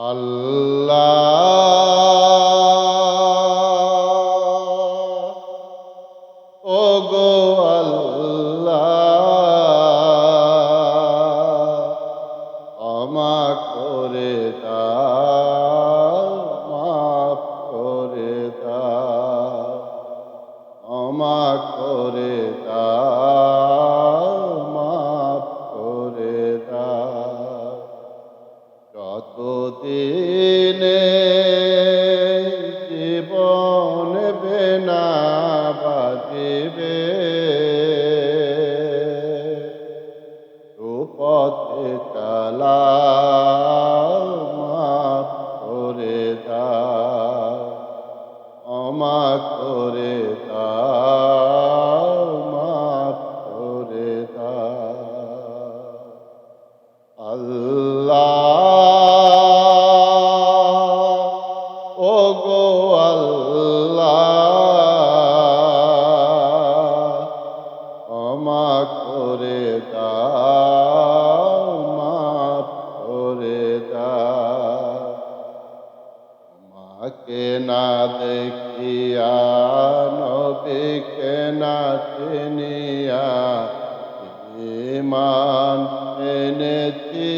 আল্লাহ ওগো আল্লাহ ক্ষমা করে দাও মাফ করে দাও ক্ষমা করে দাও মাফ করে দাও যতদিনে জীবন বেনা বাজিবে পথে চালাও মাফ করে দাও ক্ষমা করে দাও মাফ করে দাও আল্লাহ ওগো আল্লাহ ক্ষমা করে দাও মাফ করে দাও মাকে না দেখিয়া নবীকে না চিনিয়া ঈমান এনেছি